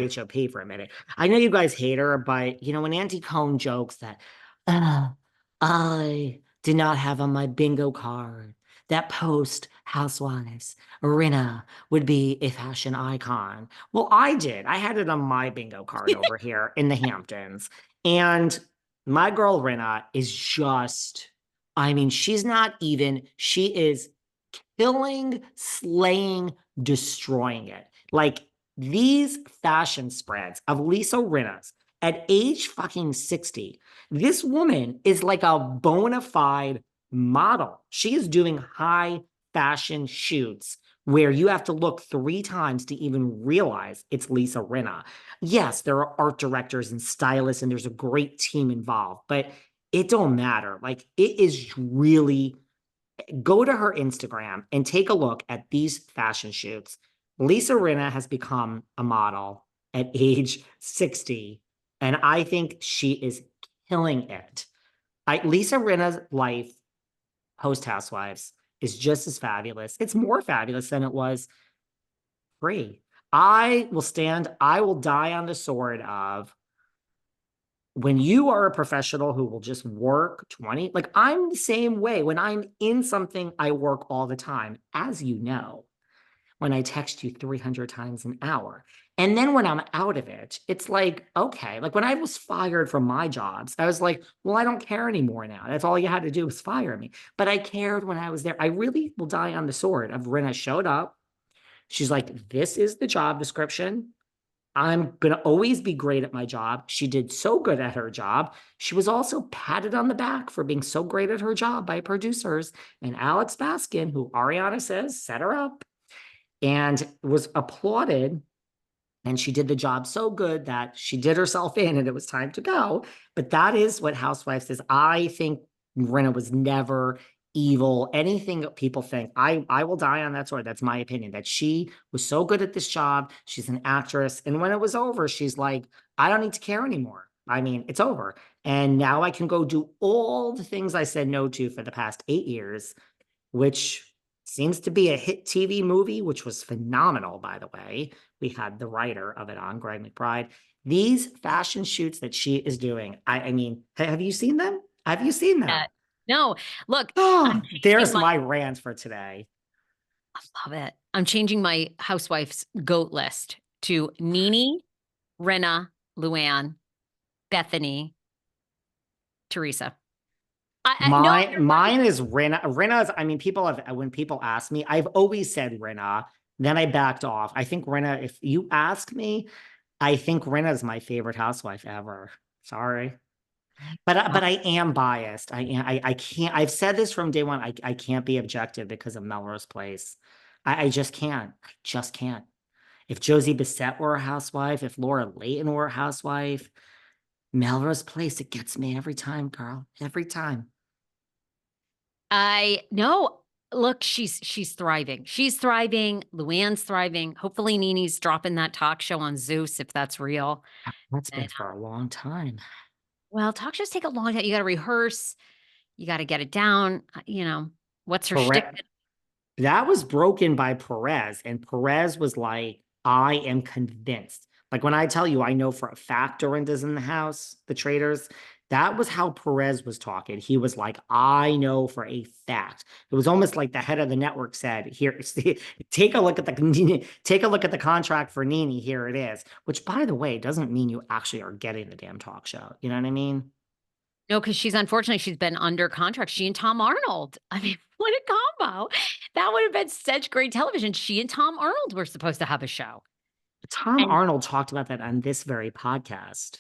RHOP for a minute. I know you guys hate her, but you know, when Auntie Cohn jokes that, uh, I did not have on my bingo card that post Housewives, Rinna would be a fashion icon. Well, I did. I had it on my bingo card over here in the Hamptons. And my girl Rinna is just, I mean, she's not even, she is killing, slaying, destroying it. Like these fashion spreads of Lisa Rinna's at age fucking 60, this woman is like a bona fide model. She is doing high fashion shoots where you have to look 3 times to even realize it's Lisa Rinna. Yes, there are art directors and stylists, and there's a great team involved, but it don't matter. Like it is really, go to her Instagram and take a look at these fashion shoots. Lisa Rinna has become a model at age 60, and I think she is killing it. Lisa Rinna's life post Housewives is just as fabulous. It's more fabulous than it was pre. I will die on the sword of when you are a professional who will just work 20, like I'm the same way. When I'm in something, I work all the time, as you know, when I text you 300 times an hour. And then when I'm out of it, it's like, okay, like when I was fired from my jobs, I was like, well, I don't care anymore now. That's all you had to do was fire me. But I cared when I was there. I really will die on the sword of Rinna showed up. She's like, this is the job description. I'm going to always be great at my job. She did so good at her job. She was also patted on the back for being so great at her job by producers. And Alex Baskin, who Ariana says set her up, and was applauded. And she did the job so good that she did herself in and it was time to go. But that is what Housewives is. I think Rinna was never evil. Anything that people think, I will die on that sword. That's my opinion, that she was so good at this job. She's an actress. And when it was over, she's like, I don't need to care anymore. I mean, it's over. And now I can go do all the things I said no to for the past 8 years, which seems to be a hit TV movie, which was phenomenal, by the way. We had the writer of it on, Greg McBride. These fashion shoots that she is doing, I mean, have you seen them? Have you seen them? No, look, Oh, I'm changing there's my, my rant for today. I love it. I'm changing my housewife's goat list to Nene, Rinna, Luann, Bethenny, Teresa. I no, Mine is Rinna. Rinna's, I mean, people have, when people ask me, I've always said Rinna, then I backed off. I think Rinna, if you ask me, I think Rinna is my favorite housewife ever. Sorry. But I am biased. I can't, I've said this from day one. I can't be objective because of Melrose Place. I just can't. I just can't. If Josie Bissett were a housewife, if Laura Leighton were a housewife, Melrose Place, it gets me every time, girl. Every time. I no. Look, she's thriving. She's thriving. Luann's thriving. Hopefully, Nene's dropping that talk show on Zeus if that's real. That's been And for a long time. well, talk shows take a long time. You got to rehearse. You got to get it down. What's her shtick? Perez, that was broken by Perez, and Perez was like, I am convinced. Like when I tell you, I know for a fact Dorinda's in the house, the traders. That was how Perez was talking. He was like, I know for a fact. It was almost like the head of the network said, here, see, take a look at the contract for Nene. Here it is. Which, by the way, doesn't mean you actually are getting the damn talk show. You know what I mean? No, because she's been under contract. She and Tom Arnold. I mean, what a combo. That would have been such great television. She and Tom Arnold were supposed to have a show. Tom And Arnold talked about that on this very podcast.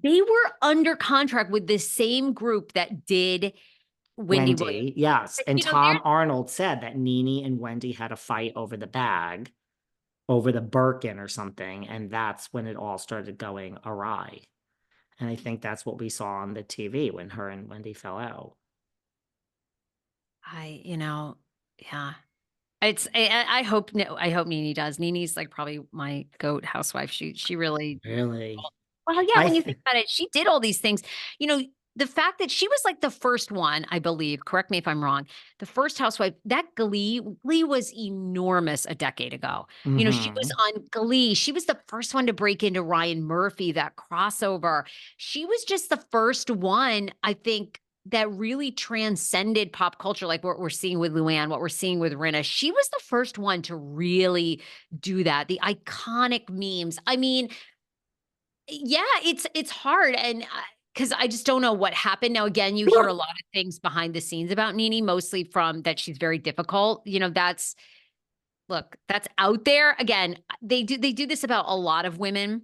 they were under contract with the same group that did Wendy Williams. Wendy, yes. And You know, Tom Arnold said that Nene and Wendy had a fight over the bag, over the Birkin or something. And that's when it all started going awry. And I think that's what we saw on the TV when her and Wendy fell out. yeah. I hope no, I hope Nene does. Nene's like probably my goat housewife. She really Really? well, yeah, I when you think think about it, she did all these things. You know, the fact that she was like the first one, I believe, correct me if I'm wrong, the first housewife, that Glee was enormous a decade ago. You know, she was Mhm. on Glee. She was the first one to break into Ryan Murphy, that crossover. She was just the first one, I think, that really transcended pop culture, like what we're seeing with Luann, what we're seeing with Rinna. She was the first one to really do that. The iconic memes. I mean, yeah, it's hard, and because I just don't know what happened. Now, again, you hear a lot of things behind the scenes about Nene, mostly from that she's very difficult. You know, that's look, that's out there. Again, they do this about a lot of women.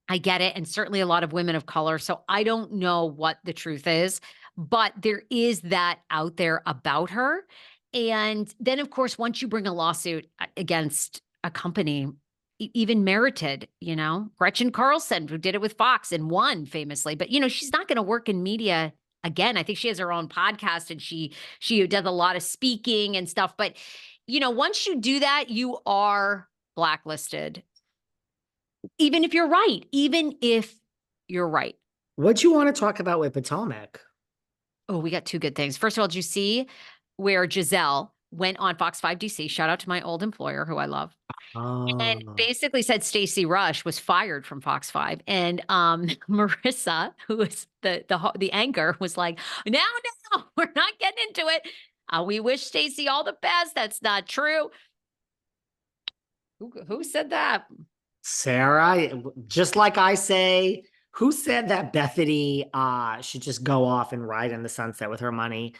I get it, and certainly a lot of women of color. So I don't know what the truth is, but there is that out there about her. And then, of course, once you bring a lawsuit against a company, even merited, you know, Gretchen Carlson, who did it with Fox and won famously, but you know, she's not going to work in media again. I think she has her own podcast and she does a lot of speaking and stuff. But you know, once you do that, you are blacklisted. Even if you're right, even if you're right. What you want to talk about with Potomac? Oh, we got two good things. First of all, did you see where Giselle went on Fox 5 DC? Shout out to my old employer who I love. And Oh, basically said Stacey Rush was fired from Fox 5. And Marissa, who was the anchor, was like, no, no, we're not getting into it. We wish Stacey all the best. That's not true. Who said that? Sarah, just like I say, who said that Bethenny should just go off and ride in the sunset with her money?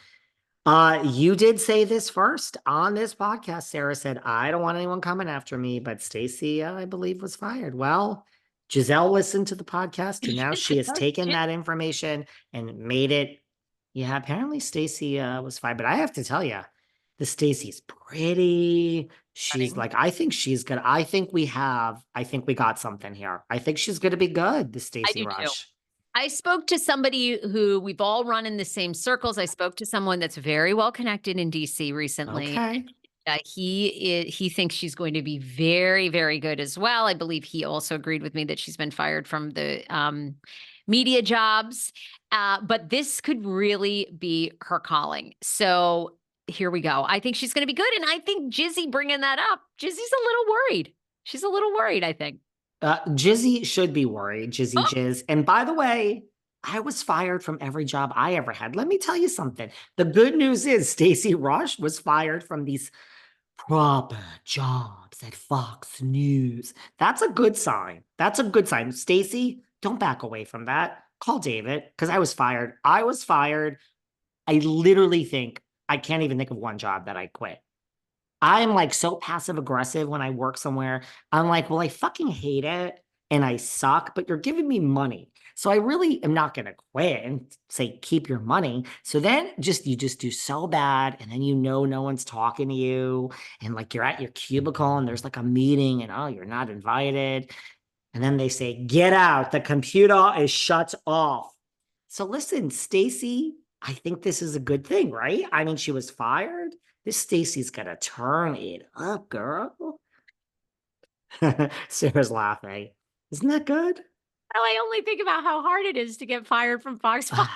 You did say this first on this podcast. Sarah said, I don't want anyone coming after me, but Stacey, I believe, was fired. Well, Giselle listened to the podcast and now she has taken that information and made it. Yeah, apparently Stacey was fired, but I have to tell you, the Stacey's pretty. She's Running. like, I think she's good. I think we got something here. I think she's going to be good, the I Stacey do too. Rush. I spoke to somebody who we've all run in the same circles. I spoke to someone that's very well connected in DC recently. Okay. He thinks she's going to be very, very good as well. I believe he also agreed with me that she's been fired from the media jobs. But this could really be her calling. So here we go. I think she's going to be good. And I think Jizzy bringing that up, Jizzy's a little worried. She's a little worried, I think. Jizzy should be worried, Jizzy Oh, Jizz. And by the way, I was fired from every job I ever had. Let me tell you something. The good news is Stacey Rush was fired from these proper jobs at Fox News. That's a good sign. That's a good sign. Stacey, don't back away from that. Call David because I was fired. I was fired. I literally think I can't even think of one job that I quit. I'm like so passive aggressive when I work somewhere. I'm like, well, I fucking hate it and I suck, but you're giving me money. So I really am not going to quit and say, keep your money. So then you just do so bad. And then, no one's talking to you. And like you're at your cubicle and there's like a meeting and oh, you're not invited. And then they say, get out. The computer is shut off. So listen, Stacey, I think this is a good thing, right? I mean, she was fired. This Stacey's gonna turn it up, girl. Sarah's laughing. Isn't that good? I only think about how hard it is to get fired from Fox 5.